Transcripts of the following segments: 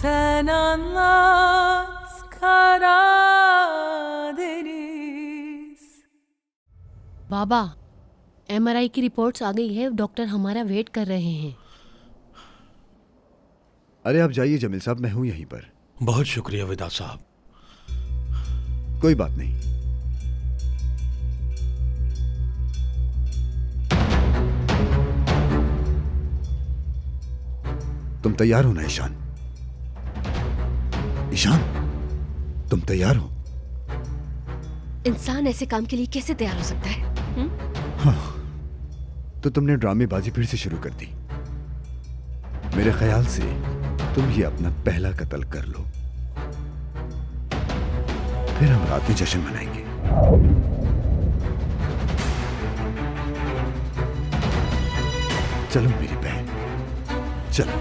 Sen anlat Karadeniz. बाबा, MRI की reports आ गई है, डॉक्टर हमारा वेट कर रहे हैं। अरे आप जाइए जमील साहब, मैं हूं यहीं पर। बहुत शुक्रिया विदा साहब। कोई बात नहीं। तुम तैयार हो ना ईशान? ईशान, तुम तैयार हो? इंसान ऐसे काम के लिए कैसे तैयार हो सकता है? हाँ, तो तुमने ड्रामेबाजी फिर से शुरू कर दी। मेरे ख्याल से तुम ही अपना पहला कत्ल कर लो, फिर हम रात में जश्न मनाएंगे। चलो मेरी बहन, चलो।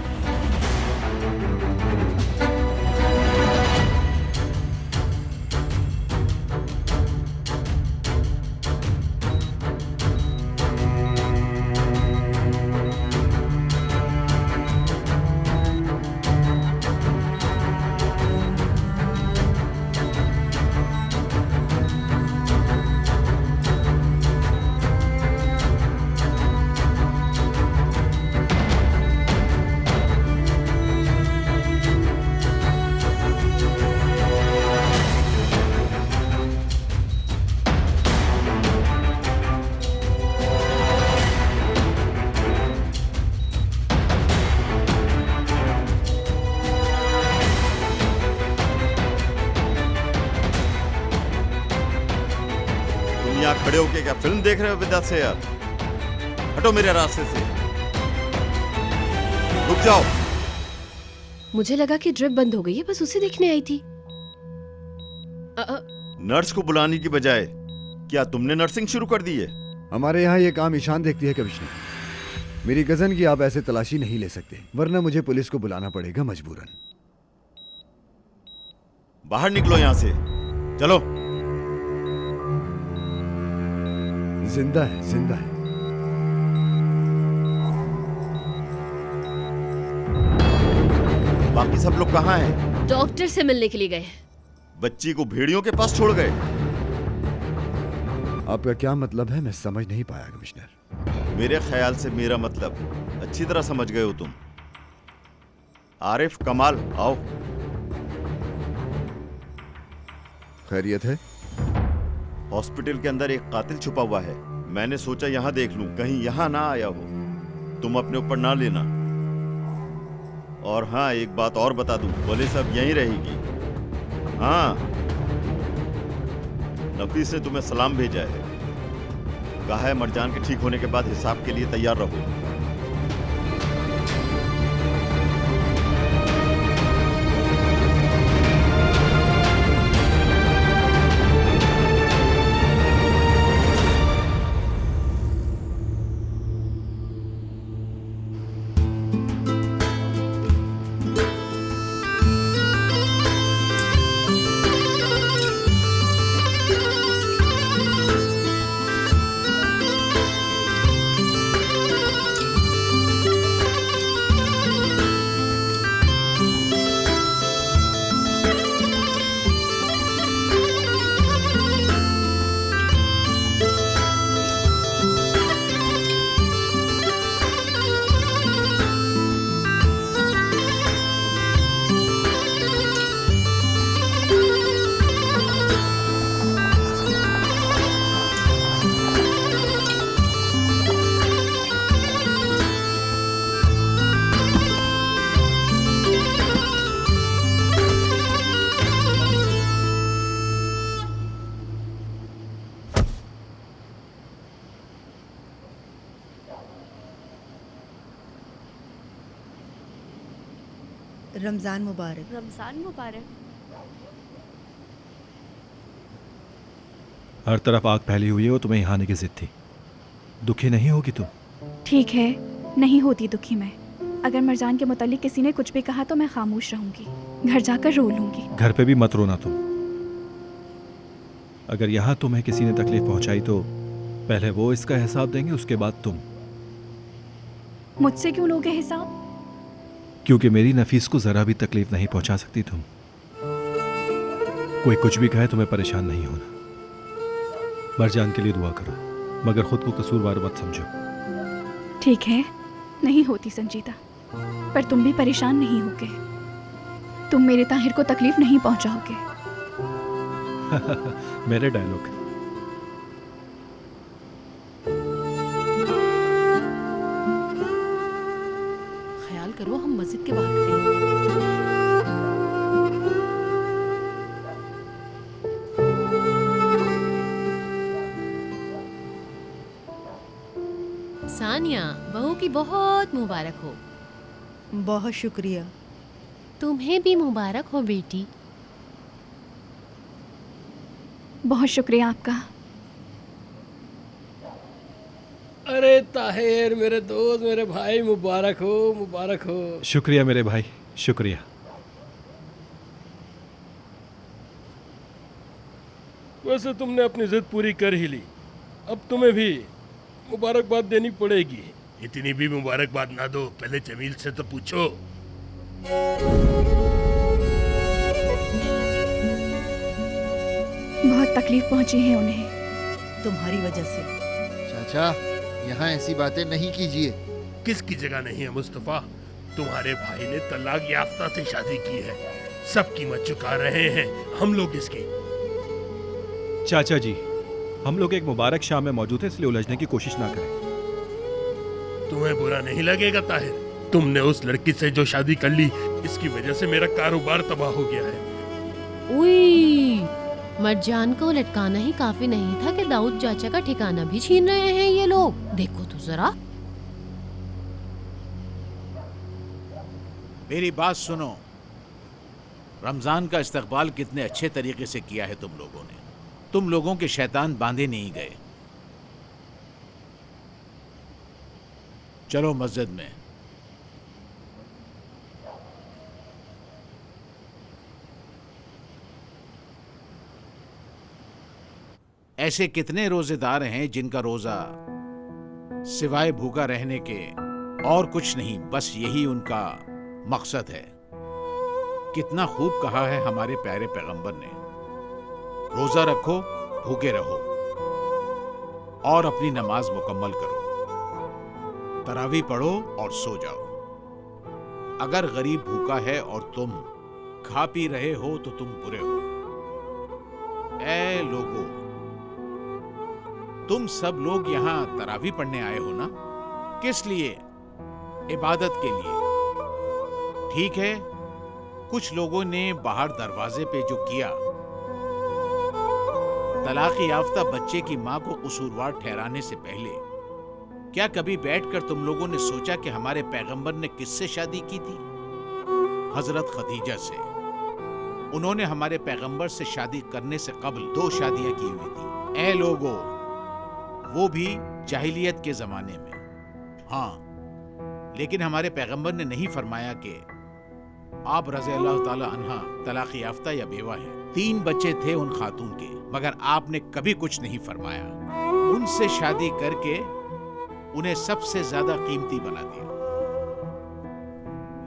यहाँ खड़े होके क्या फिल्म देख रहे हो विदा से? यार हटो मेरे रास्ते से, रुक जाओ। मुझे लगा कि ड्रिप बंद हो गई है, बस उसे देखने आई थी। नर्स को बुलाने की बजाय क्या तुमने नर्सिंग शुरू कर दी है? हमारे यहाँ ये काम ईशान देखती है कमिश्नर। मेरी गजन की आप ऐसे तलाशी नहीं ले सकते, वरना मुझे पुलिस को बुलाना पड़ेगा मजबूरन। बाहर निकलो यहाँ से, चलो। जिंदा है, जिंदा है। बाकी सब लोग कहाँ हैं? डॉक्टर से मिलने के लिए गए। बच्ची को भेड़ियों के पास छोड़ गए। आपका क्या मतलब है, मैं समझ नहीं पाया कमिश्नर। मेरे ख्याल से मेरा मतलब अच्छी तरह समझ गए हो तुम। आरिफ, कमाल, आओ। खैरियत है? हॉस्पिटल के अंदर एक कातिल छुपा हुआ है। मैंने सोचा यहाँ देख लूं, कहीं यहाँ ना आया हो। तुम अपने ऊपर ना लेना। और हाँ, एक बात और बता दूं, पुलिस अब यहीं रहेगी। हाँ, नफीस ने तुम्हें सलाम भेजा है। कहा है मरजान के ठीक होने के बाद हिसाब के लिए तैयार रहो। रमज़ान मुबारक। रमजान मुबारक। हर तरफ आग फैली हुई है और तुम्हें यहाँ आने की जिद थी। दुखी नहीं होगी तुम? ठीक है, नहीं होती दुखी मैं। अगर मरजान के मुतालिक किसी ने कुछ भी कहा तो मैं खामोश रहूंगी, घर जाकर रो लूंगी। घर पे भी मत रोना तुम। अगर यहाँ तुम्हें किसी ने तकलीफ पहुंचाई तो पहले वो इसका हिसाब देंगे, उसके बाद तुम। मुझसे क्यों लोगे हिसाब? क्योंकि मेरी नफीस को जरा भी तकलीफ नहीं पहुंचा सकती तुम। कोई कुछ भी कहे तुम्हें परेशान नहीं होना। मरजान के लिए दुआ करो, मगर खुद को कसूरवार मत समझो। ठीक है, नहीं होती संजीदा, पर तुम भी परेशान नहीं होगे। तुम मेरे ताहिर को तकलीफ नहीं पहुंचाओगे। मेरे डायलॉग। ख्याल करो हम मस्जिद के बाहर खड़े हैं। सानिया, बहू की बहुत मुबारक हो। बहुत शुक्रिया। तुम्हें भी मुबारक हो बेटी। बहुत शुक्रिया आपका। अरे ताहिर, मेरे दोस्त, मेरे भाई, मुबारक हो, मुबारक हो। शुक्रिया मेरे भाई, शुक्रिया। वैसे तुमने अपनी जिद पूरी कर ही ली, अब तुम्हें भी मुबारकबाद देनी पड़ेगी। इतनी भी मुबारकबाद ना दो, पहले जमील से तो पूछो। बहुत तकलीफ पहुंची है उन्हें तुम्हारी वजह से। चाचा, यहाँ ऐसी बातें नहीं कीजिए। किसकी जगह नहीं है मुस्तफा? तुम्हारे भाई ने तलाक याफ्ता से शादी की है, सब कीमत चुका रहे हैं, हम लोग इसकी। चाचा जी, हम लोग एक मुबारक शाम में मौजूद हैं, इसलिए उलझने की कोशिश ना करें। तुम्हें बुरा नहीं लगेगा ताहिर? तुमने उस लड़की से जो शादी कर ली, इसकी वजह से मेरा कारोबार तबाह हो गया है। उई, मरजान को लटकाना ही काफी नहीं था कि दाऊद चाचा का ठिकाना भी छीन रहे हैं ये लोग। देखो तो जरा। मेरी बात सुनो, रमजान का इस्तकबाल कितने अच्छे तरीके से किया है तुम लोगों ने। तुम लोगों के शैतान बांधे नहीं गए। चलो मस्जिद में। ऐसे कितने रोजेदार हैं जिनका रोजा सिवाय भूखा रहने के और कुछ नहीं, बस यही उनका मकसद है। कितना खूब कहा है हमारे प्यारे पैगंबर ने, रोजा रखो, भूखे रहो और अपनी नमाज मुकम्मल करो, तरावी पढ़ो और सो जाओ। अगर गरीब भूखा है और तुम खा पी रहे हो तो तुम बुरे हो। ऐ लोगों, तुम सब लोग यहाँ तरावी पढ़ने आए हो ना? किस लिए? इबादत के लिए। ठीक है, कुछ लोगों ने बाहर दरवाजे पे जो किया, तलाक याफ्ता बच्चे की मां को कसूरवार ठहराने से पहले क्या कभी बैठकर तुम लोगों ने सोचा कि हमारे पैगंबर ने किससे शादी की थी? हजरत खदीजा से। उन्होंने हमारे पैगंबर से शादी करने से कबल 2 शादियां की हुई थी। ऐ लोगों, वो भी जाहिलियत के जमाने में। हाँ, लेकिन हमारे पैगंबर ने नहीं फरमाया कि आप रज़ी अल्लाह ताला अन्हा तलाक याफ्ता या बेवा है। 3 बच्चे थे उन खातून के, मगर आपने कभी कुछ नहीं फरमाया। उनसे शादी करके उन्हें सबसे ज्यादा कीमती बना दिया।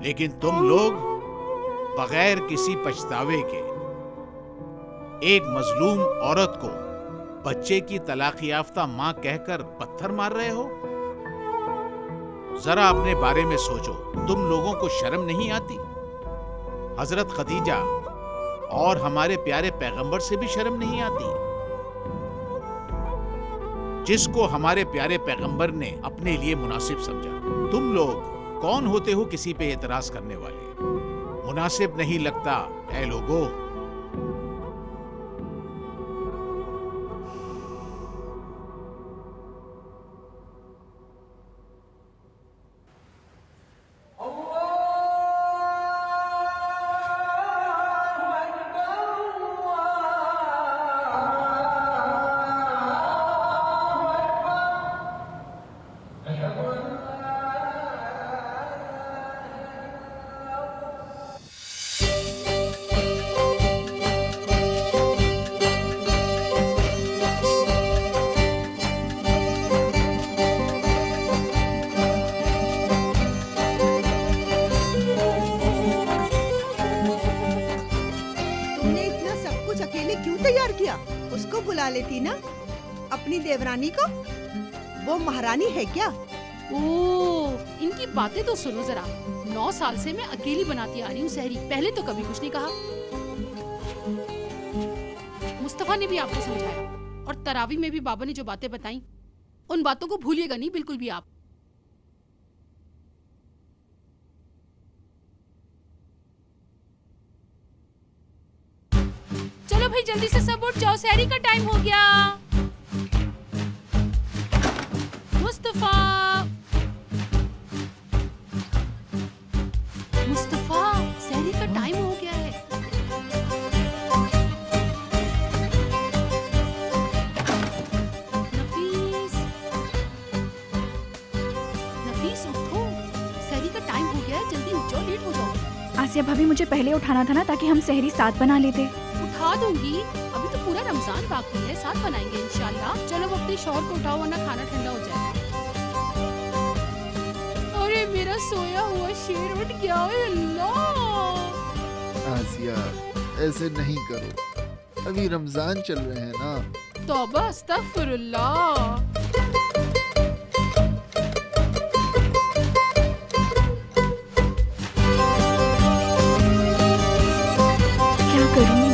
लेकिन तुम लोग बगैर किसी पछतावे के एक मजलूम औरत को बच्चे की तलाक याफ्ता मां कहकर पत्थर मार रहे हो। जरा अपने बारे में सोचो, तुम लोगों को शर्म नहीं आती? हजरत खदीजा और हमारे प्यारे पैगंबर से भी शर्म नहीं आती, जिसको हमारे प्यारे पैगंबर ने अपने लिए मुनासिब समझा। तुम लोग कौन होते हो किसी पे एतराज करने वाले? मुनासिब नहीं लगता ऐ लोगों? तैयार किया? उसको बुला लेती ना, अपनी देवरानी को। वो महारानी है क्या? ओह, इनकी बातें तो सुनो जरा। 9 साल से मैं अकेली बनाती आ रही हूँ सहरी, पहले तो कभी कुछ नहीं कहा। मुस्तफा ने भी आपको समझाया, और तरावी में भी बाबा ने जो बातें बताई, उन बातों को भूलिएगा नहीं बिल्कुल भी आप। चलो भाई जल्दी से सब उठ जाओ, सहरी का टाइम हो गया। मुस्तफा, मुस्तफा, सहरी का टाइम हो गया है। नफीस, नफीस उठो, सहरी का टाइम हो गया है, जल्दी उठ जाओ, लेट हो जाओ। आसिया भाभी, मुझे पहले उठाना था ना, ताकि हम सहरी साथ बना लेते। उठा दूंगी, अभी तो पूरा रमजान बाकी है, साथ बनाएंगे इंशाल्लाह। चलो अब अपने शौहर को उठाओ वरना खाना ठंडा हो जाएगा। अरे मेरा सोया हुआ शेर उठ गया, ओए अल्लाह। आसिया, ऐसे नहीं करो, अभी रमजान चल रहे हैं ना। तौबा अस्तगफिरुल्लाह। क्या करूं?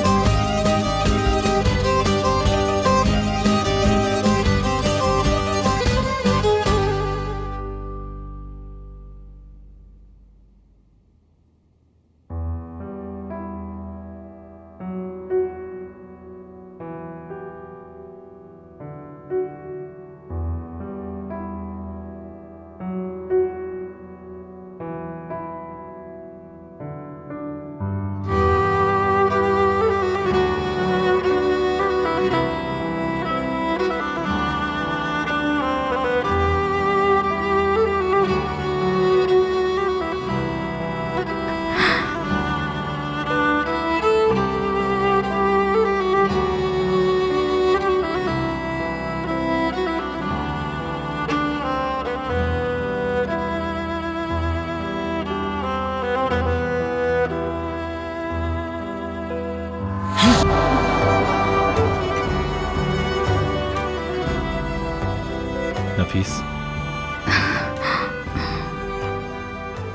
नफीस,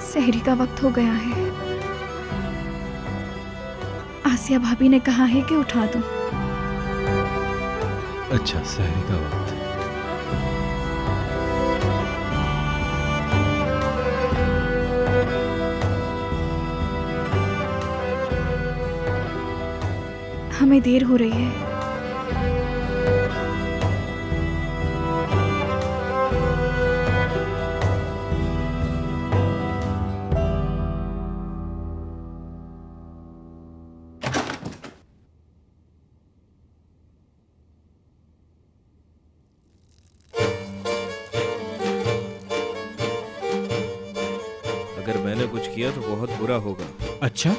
सहरी का वक्त हो गया है। आसिया भाभी ने कहा है कि उठा दूं। अच्छा, सहरी का वक्त। हमें देर हो रही है। अगर मैंने कुछ किया तो बहुत बुरा होगा। अच्छा,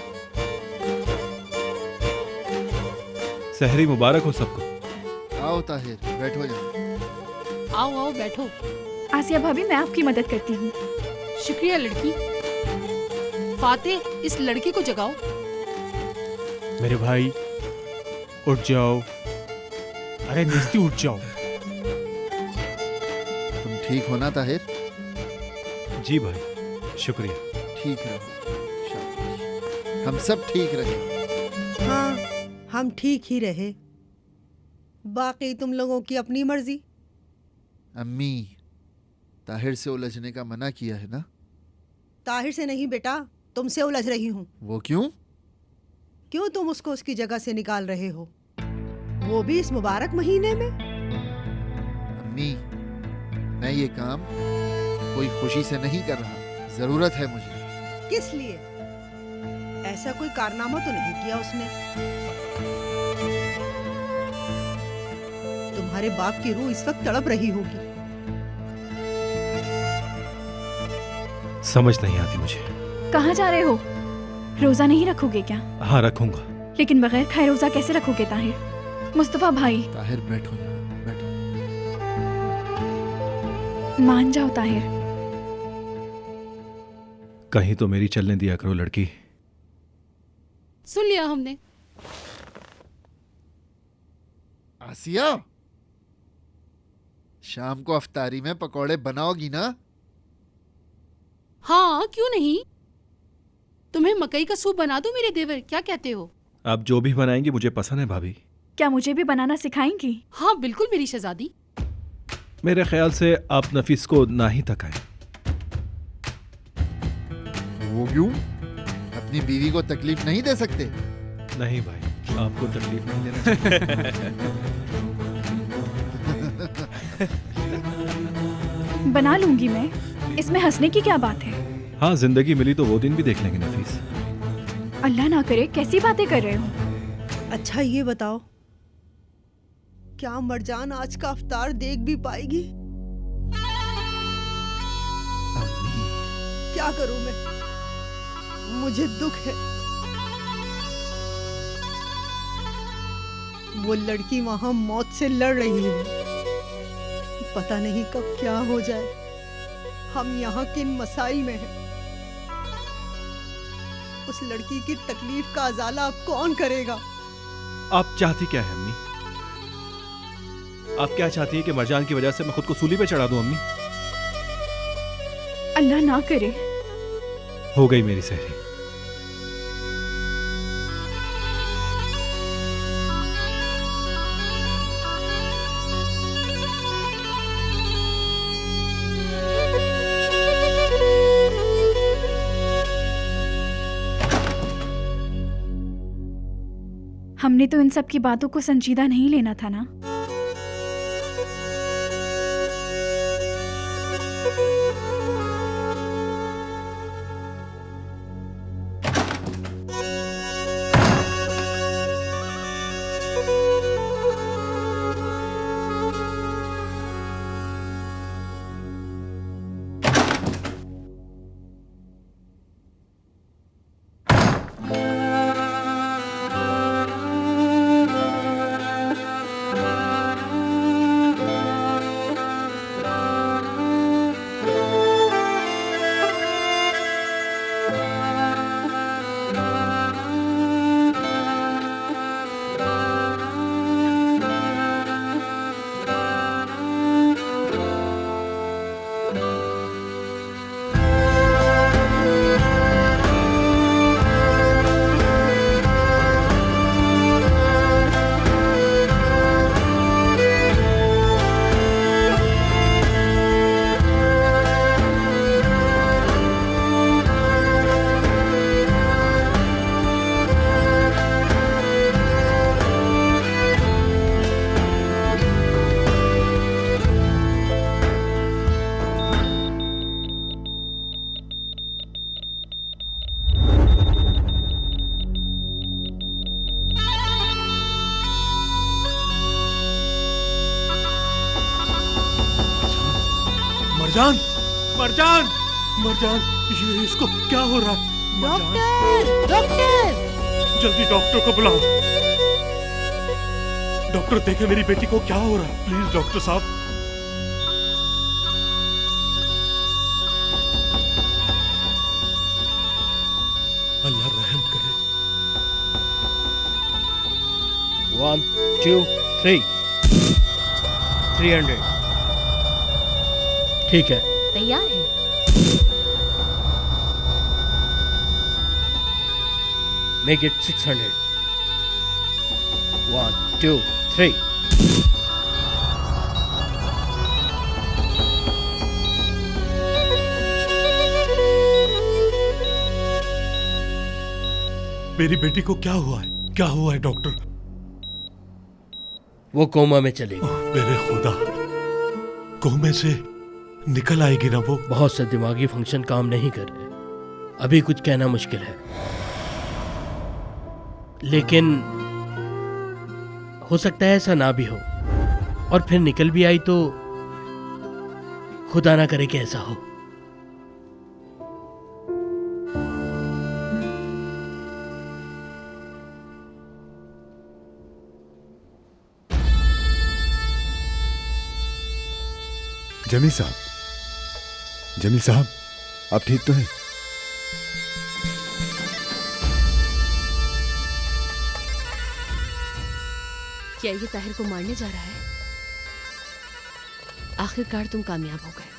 सहरी मुबारक हो सबको। आओ ताहिर, बैठो यहाँ। आओ आओ बैठो। आसिया भाभी, मैं आपकी मदद करती हूँ। शुक्रिया लड़की। फातेह, इस लड़की को जगाओ। मेरे भाई उठ जाओ, अरे निस्ती उठ जाओ। तुम ठीक हो ना ताहिर? जी भाई, शुक्रिया। ठीक रहो, शाबाश। हम सब ठीक रहे। हाँ, हम ठीक ही रहे। बाकी तुम लोगों की अपनी मर्जी। अम्मी, ताहिर से उलझने का मना किया है ना? ताहिर से नहीं बेटा, तुमसे उलझ रही हूँ। वो क्यों? क्यों तुम उसको उसकी जगह से निकाल रहे हो, वो भी इस मुबारक महीने में? अम्मी, मैं ये काम कोई खुशी से नहीं कर रहा, जरूरत है मुझे। किस लिए? ऐसा कोई कारनामा तो नहीं किया उसने। तुम्हारे बाप की रूह इस वक्त तड़प रही होगी। समझ नहीं आती मुझे। कहाँ जा रहे हो? रोजा नहीं रखोगे क्या? हाँ, रखूंगा। लेकिन बगैर खाए रोजा कैसे रखोगे ताहिर? मुस्तफा भाई। ताहिर बैठो यहाँ, बैठो। मान जाओ ताहिर। कहीं तो मेरी चलने दिया करो लड़की। सुन लिया हमने। आसिया, शाम को अफ्तारी में पकौड़े बनाओगी ना? हाँ क्यों नहीं, तुम्हें मकई का सूप बना दूं मेरे देवर, क्या कहते हो? आप जो भी बनाएंगी मुझे पसंद है भाभी। क्या मुझे भी बनाना सिखाएंगी? हाँ बिल्कुल मेरी शहजादी। मेरे ख्याल से आप नफीस को ना ही तकाएं। वो क्यों? अपनी बीवी को तकलीफ नहीं दे सकते? नहीं भाई, आपको तकलीफ नहीं देना चाहिए। बना लूंगी मैं, इसमें हंसने की क्या बात है? हाँ, जिंदगी मिली तो वो दिन भी देख लेंगे नफीस। अल्लाह ना करे, कैसी बातें कर रहे हो? अच्छा ये बताओ, क्या मरजान आज का अफ्तार देख भी पाएगी? क्या करूं मैं, मुझे दुख है। वो लड़की वहां मौत से लड़ रही है, पता नहीं कब क्या हो जाए। हम यहाँ किन मसाइल में हैं। उस लड़की की तकलीफ का अजाला अब कौन करेगा? आप चाहती क्या है अम्मी? आप क्या चाहती है कि मरजान की वजह से मैं खुद को सूली पे चढ़ा दूं अम्मी? अल्लाह ना करे। हो गई मेरी सहरी। हमने तो इन सब की बातों को संजीदा नहीं लेना था ना। मरजान, मरजान, मरजान, ये इसको क्या हो रहा है? डॉक्टर, डॉक्टर, जल्दी डॉक्टर को बुलाओ। डॉक्टर देखे मेरी बेटी को क्या हो रहा है, प्लीज डॉक्टर साहब। अल्लाह रहम करे। 1 2 3 300। ठीक है, तैयार है। Make it 600। 1 2 3। मेरी बेटी को क्या हुआ है? क्या हुआ है डॉक्टर? वो कोमा में चली गई। मेरे खुदा, कोमे से निकल आएगी ना वो? बहुत से दिमागी फंक्शन काम नहीं कर रहे, अभी कुछ कहना मुश्किल है, लेकिन हो सकता है ऐसा ना भी हो, और फिर निकल भी आई तो खुदा ना करे कि ऐसा हो। जमील साहब, जमील साहब, आप ठीक तो हैं? क्या ये ताहिर को मारने जा रहा है? आखिरकार तुम कामयाब हो गए।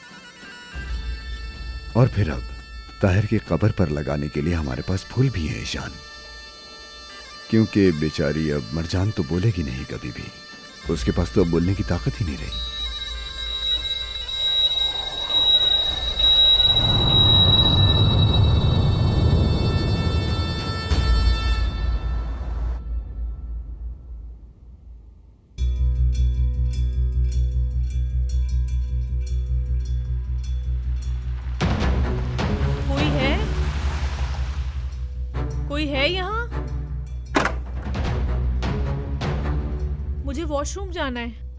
और फिर अब ताहिर की कब्र पर लगाने के लिए हमारे पास फूल भी हैं ईशान, क्योंकि बेचारी अब मरजान तो बोलेगी नहीं कभी भी, उसके पास तो अब बोलने की ताकत ही नहीं रही। कोई है यहाँ? मुझे वॉशरूम जाना है।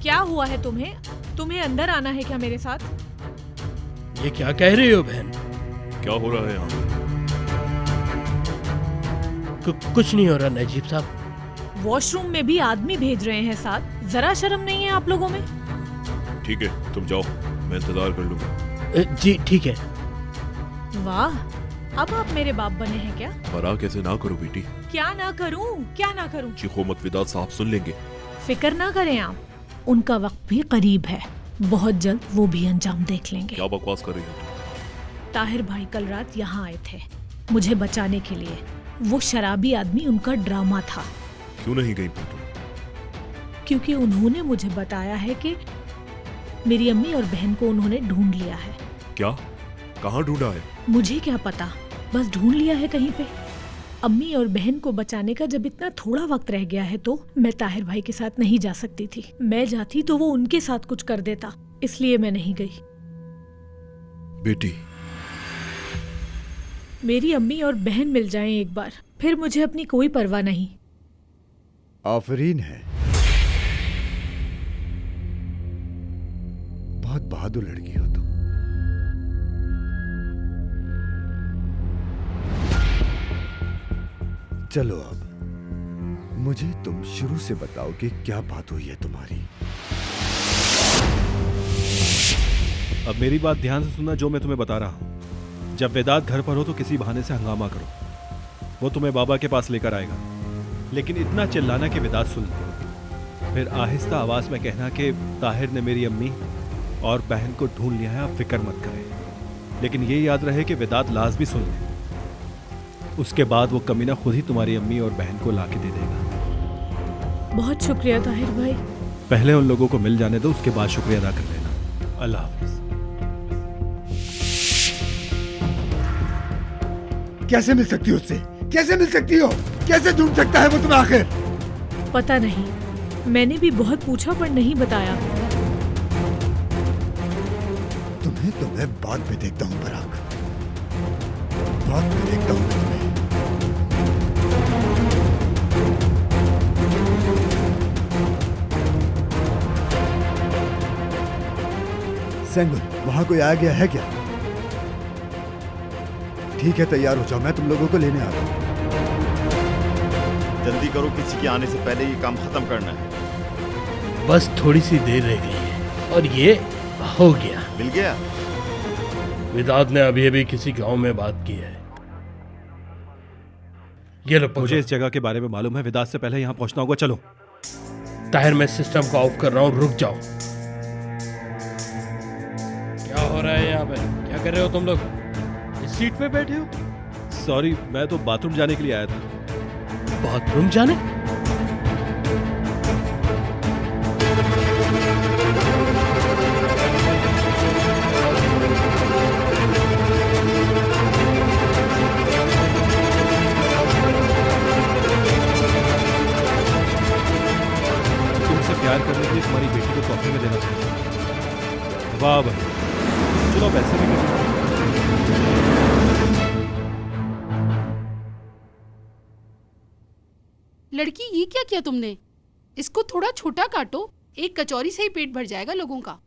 क्या हुआ है तुम्हें? तुम्हें अंदर आना है क्या मेरे साथ? ये क्या कह रही हो बहन? क्या हो रहा है यहाँ? कुछ नहीं हो रहा नजीब साहब। वॉशरूम में भी आदमी भेज रहे हैं साथ, जरा शर्म नहीं है आप लोगों में? ठीक है, तुम जाओ, मैं इंतजार कर लूंगा। जी ठीक है। वाह, अब आप मेरे बाप बने हैं क्या? फराक ऐसे ना करो बेटी। क्या ना करूं? क्या ना करूं? चीखो मत, विदात साहब सुन लेंगे। फिक्र ना करें आप, उनका वक्त भी करीब है, बहुत जल्द वो भी अंजाम देख लेंगे। क्या बकवास कर रही हो तुम? ताहिर भाई कल रात यहाँ आए थे मुझे बचाने के लिए। वो शराबी आदमी उनका ड्रामा था। क्यों नहीं गई तुम? क्योंकि उन्होंने मुझे बताया है कि मेरी अम्मी और बहन को उन्होंने ढूंढ लिया है। क्या? कहाँ ढूंढा है? मुझे क्या पता, बस ढूंढ लिया है कहीं पे। अम्मी और बहन को बचाने का जब इतना थोड़ा वक्त रह गया है तो मैं ताहिर भाई के साथ नहीं जा सकती थी। मैं जाती तो वो उनके साथ कुछ कर देता, इसलिए मैं नहीं गई। बेटी, मेरी अम्मी और बहन मिल जाएं एक बार, फिर मुझे अपनी कोई परवाह नहीं। आफरीन है, बहुत बहादुर लड़की हो तुम। चलो अब मुझे तुम शुरू से बताओ कि क्या बात हुई है तुम्हारी। अब मेरी बात ध्यान से सुनना जो मैं तुम्हें बता रहा हूं। जब वेदात घर पर हो तो किसी बहाने से हंगामा करो, वो तुम्हें बाबा के पास लेकर आएगा, लेकिन इतना चिल्लाना कि वेदात सुन ले। फिर आहिस्ता आवाज में कहना कि ताहिर ने मेरी अम्मी और बहन को ढूंढ लिया है, आप फिक्र मत करें। लेकिन ये याद रहे कि वेदात लाजमी सुन ले। उसके बाद वो कमीना खुद ही तुम्हारी अम्मी और बहन को लाके दे देगा। बहुत शुक्रिया ताहिर भाई। पहले उन लोगों को मिल जाने दो, उसके बाद शुक्रिया अदा कर लेना। अल्लाह हाफिज। कैसे मिल सकती हो उससे? कैसे मिल सकती हो? कैसे ढूंढ सकता है वो तुम्हें आखिर? पता नहीं, मैंने भी बहुत पूछा पर नहीं बताया। तुम्हें बाद में देखता हूँ पराग, बाद में देखता हूँ मैं तुम्हें। सेंगुल, वहां कोई आ गया है क्या? ठीक है, तैयार हो जाओ, मैं तुम लोगों को लेने आ रहा हूं। जल्दी करो, किसी के आने से पहले ये काम खत्म करना है। बस थोड़ी सी देर रह गई है और ये हो गया। मिल गया? विदात ने अभी अभी किसी गांव में बात की है। ये लो पकड़ो। मुझे इस जगह के बारे में मालूम है, विदात से पहले यहाँ पहुंचना होगा। चलो ताहिर, मैं सिस्टम को ऑफ कर रहा हूँ, रुक जाओ। क्या हो रहा है यहाँ पे? क्या कर रहे हो तुम लोग? इस सीट पे बैठे हो? सॉरी, मैं तो बाथरूम जाने के लिए आया था। बाथरूम जाने? तुमसे प्यार करने के लिए तुम्हारी बेटी को तोहफे में देना चाहिए। वाह भाई, चलो पैसे भी कर। लड़की, ये क्या किया तुमने? इसको थोड़ा छोटा काटो, एक कचौरी से ही पेट भर जाएगा लोगों का।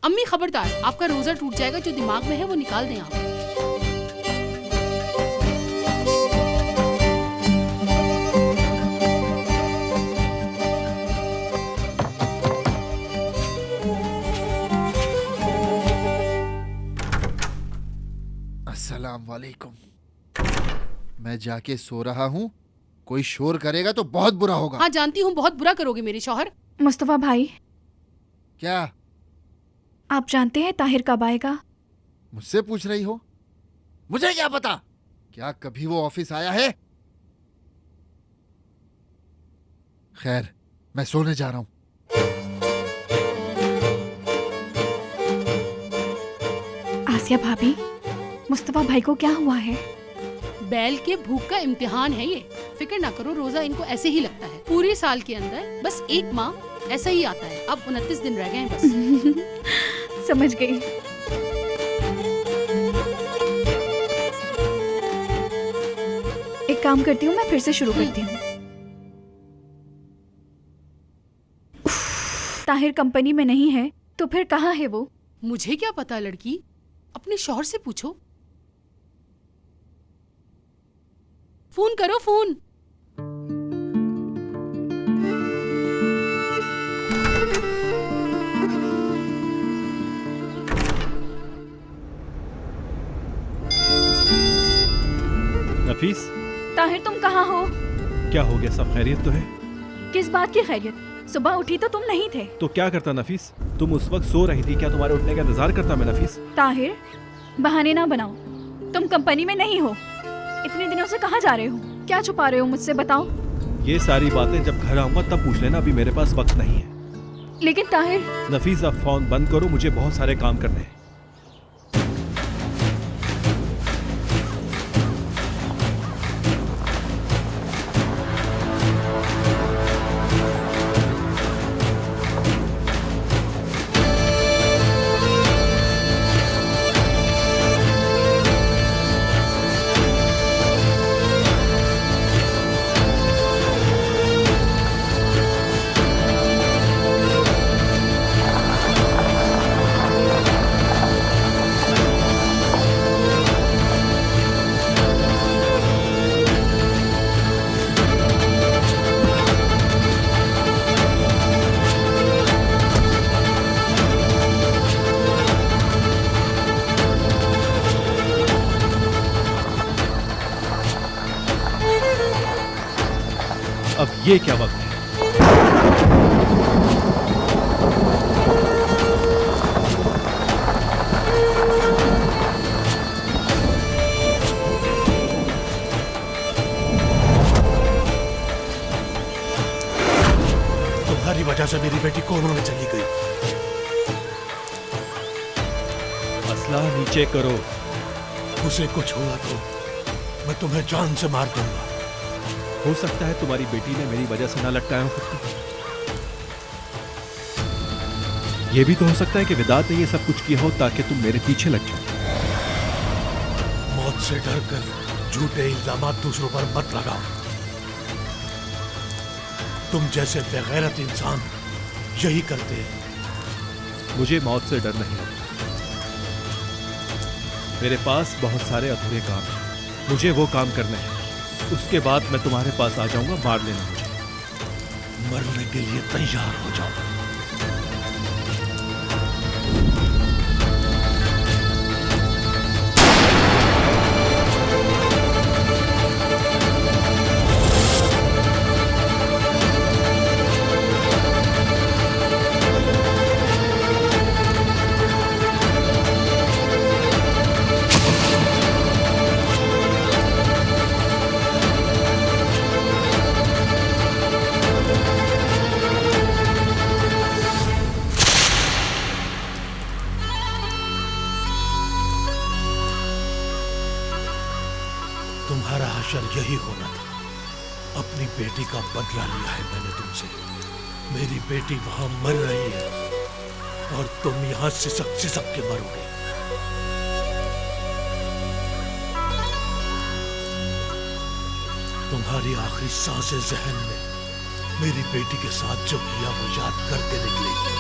अम्मी खबरदार, आपका रोजा टूट जाएगा, जो दिमाग में है वो निकाल दें आप। अस्सलाम वालेकुम। मैं जाके सो रहा हूँ, कोई शोर करेगा तो बहुत बुरा होगा। हाँ जानती हूँ, बहुत बुरा करोगे मेरे शौहर। मुस्तफा भाई, क्या आप जानते हैं ताहिर कब आएगा? मुझसे पूछ रही हो? मुझे क्या पता? क्या कभी वो ऑफिस आया है? खैर, मैं सोने जा रहा हूं। आसिया भाभी, मुस्तफा भाई को क्या हुआ है? बैल के भूख का इम्तिहान है ये। फिक्र ना करो, रोजा इनको ऐसे ही लगता है। पूरे साल के अंदर बस एक माह ऐसा ही आता है। अब 29 दिन रह गए हैं बस। समझ गई। एक काम करती हूँ, मैं फिर से शुरू करती हूँ। ताहिर कंपनी में नहीं है तो फिर कहाँ है वो? मुझे क्या पता लड़की, अपने शौहर से पूछो। फोन करो, फोन। नफीस, ताहिर तुम कहाँ हो? क्या हो गया? सब खैरियत तो है? किस बात की खैरियत? सुबह उठी तो तुम नहीं थे। तो क्या करता नफीस? तुम उस वक्त सो रही थी, क्या तुम्हारे उठने का इंतजार करता मैं नफीस? ताहिर, बहाने ना बनाओ। तुम कंपनी में नहीं हो। इतने दिनों से कहाँ जा रहे हो? क्या छुपा रहे हो मुझसे, बताओ। ये सारी बातें जब घर आऊंगा तब पूछ लेना, अभी मेरे पास वक्त नहीं है। लेकिन ताहिर। नफीस, अब फोन बंद करो, मुझे बहुत सारे काम करने हैं। अब ये क्या वक्त है? तुम्हारी वजह से मेरी बेटी कोरोना में चली गई। असला नीचे करो। उसे कुछ हुआ तो मैं तुम्हें जान से मार दूंगा। हो सकता है तुम्हारी बेटी ने मेरी वजह से ना लटकाया हो खुद को। यह भी तो हो सकता है कि विदात ने ये सब कुछ किया हो ताकि तुम मेरे पीछे लग जाओ। मौत से डरकर झूठे इल्जामात दूसरों पर मत लगाओ। तुम जैसे बेगैरत इंसान यही करते हैं। मुझे मौत से डर नहीं लगता। मेरे पास बहुत सारे अधूरे काम हैं, मुझे वो काम करने हैं। उसके बाद मैं तुम्हारे पास आ जाऊंगा, मार लेना मुझे। मरने के लिए तैयार हो जाओ। तुम्हारा हशर यही होना था। अपनी बेटी का बदला लिया है मैंने तुमसे। मेरी बेटी वहां मर रही है और तुम यहां सिसक के मरोगे। तुम्हारी आखिरी सांसें जहन में मेरी बेटी के साथ जो किया वो याद करके निकलेगी।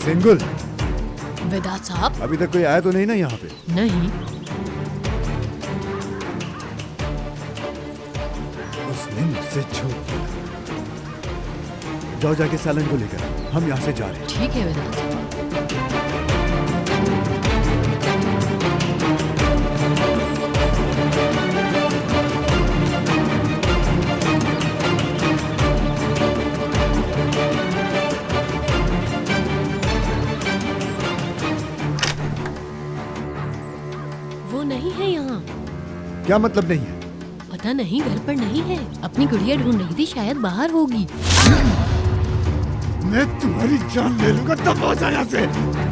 सिंगुल, वेदांत साहब, अभी तक कोई आया तो नहीं ना यहाँ पे? नहीं। उसने मुझसे झूठ बोला। जाओ जाके सैलन को लेकर आओ, हम यहाँ से जा रहे हैं। ठीक है वेदांत साहब। नहीं है यहाँ। क्या मतलब नहीं है? पता नहीं, घर पर नहीं है। अपनी गुड़िया ढूंढ रही थी, शायद बाहर होगी। मैं तुम्हारी जान ले लूंगा, तब हो जाए यहाँ से।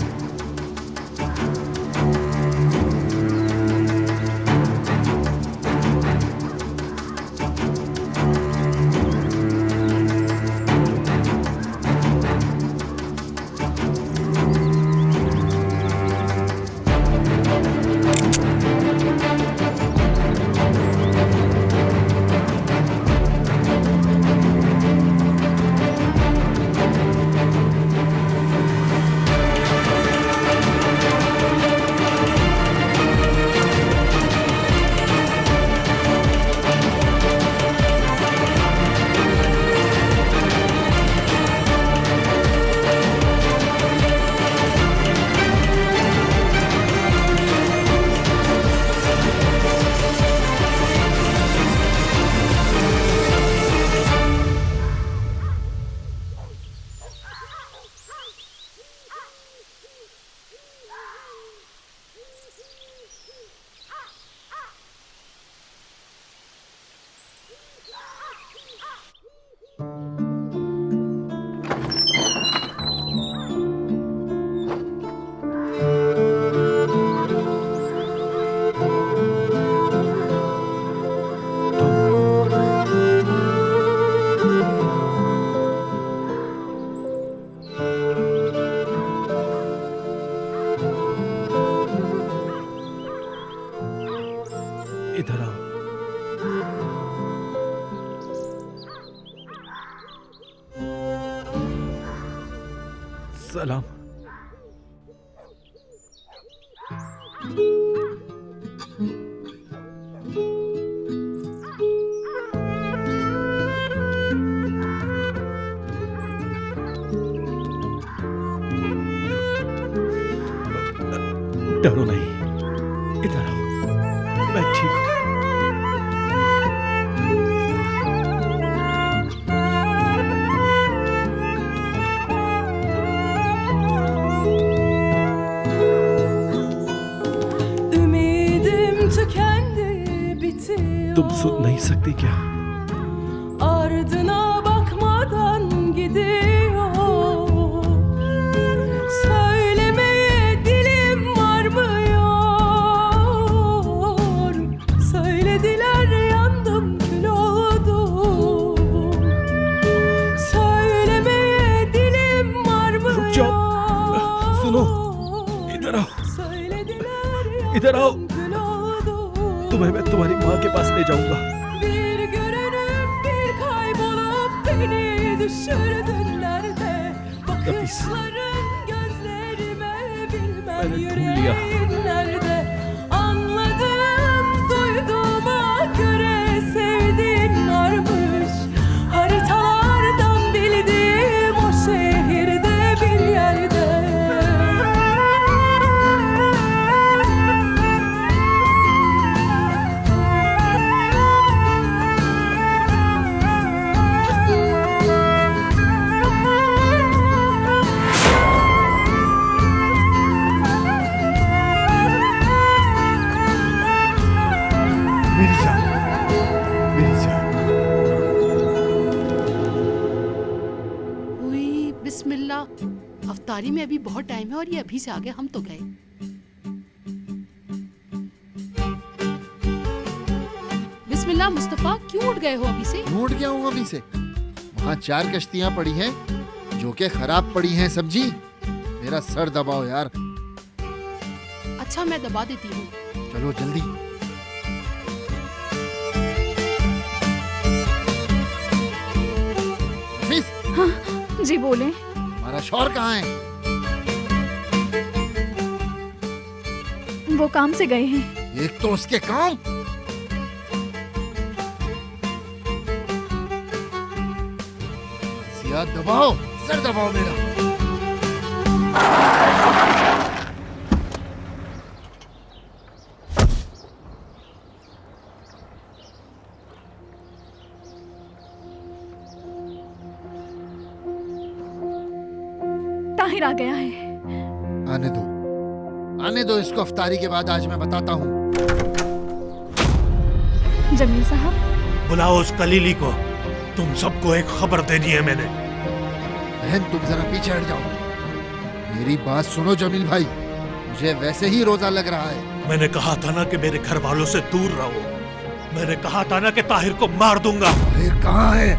सलाम। डरो नहीं, इधर आओ, मैं ठीक हूं। तुम सुन नहीं सकती क्या? Ardına bakmadan gidiyor. Söylemeye dilim varmıyor. Söylediler yandım kül oldum. Söylemeye dilim varmıyor. सुनो, इधर आओ, इधर आओ। तुम्हें मैं तुम्हारी माँ के पास ले जाऊंगा। Bir görünüp bir kaybolup beni düşürdün nerede? Bakışların gözlerime bilmem yüreğin nerede? Anladım duyduğuma göre sevdiğin varmış. Haritalardan bildiğim o şehirde bir yerde. मेरी जान, मेरी जान। हुई बिस्मिल्लाह। अफ्तारी में अभी बहुत टाइम है और ये अभी से आ गए, हम तो गए। बिस्मिल्लाह। मुस्तफा क्यों उठ गए हो अभी से? उठ गया हूँ अभी से। वहाँ 4 कश्तियाँ पड़ी हैं जो कि खराब पड़ी हैं, समझी? मेरा सर दबाओ यार। अच्छा मैं दबा देती हूँ। चलो जल्दी। हाँ, जी बोले। हमारा शौहर कहाँ है? वो काम से गए हैं। एक तो उसके काम, सिया दबाओ, सर दबाओ मेरा। ताहिर आ गया है। आने दो इसको। अफ्तारी के बाद आज मैं बताता हूँ। जमील साहब, बुलाओ उस कलीली को। तुम सबको एक खबर देनी है मैंने। बहन तुम जरा पीछे हट जाओ। मेरी बात सुनो जमील भाई, मुझे वैसे ही रोजा लग रहा है। मैंने कहा था ना कि मेरे घर वालों से दूर रहो। मैंने कहा था ना कि ताहिर को मार दूंगा। ताहिर कहाँ है?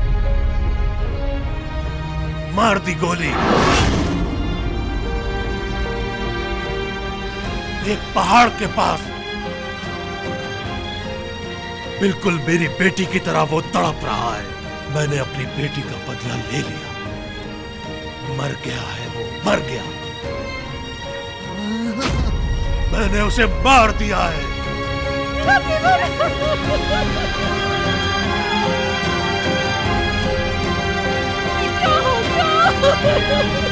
मार दी गोली। एक पहाड़ के पास। बिल्कुल मेरी बेटी की तरह वो तड़प रहा है। मैंने अपनी बेटी का बदला ले लिया। मर गया है वो, मर गया। मैंने उसे मार दिया है। क्या हो गया?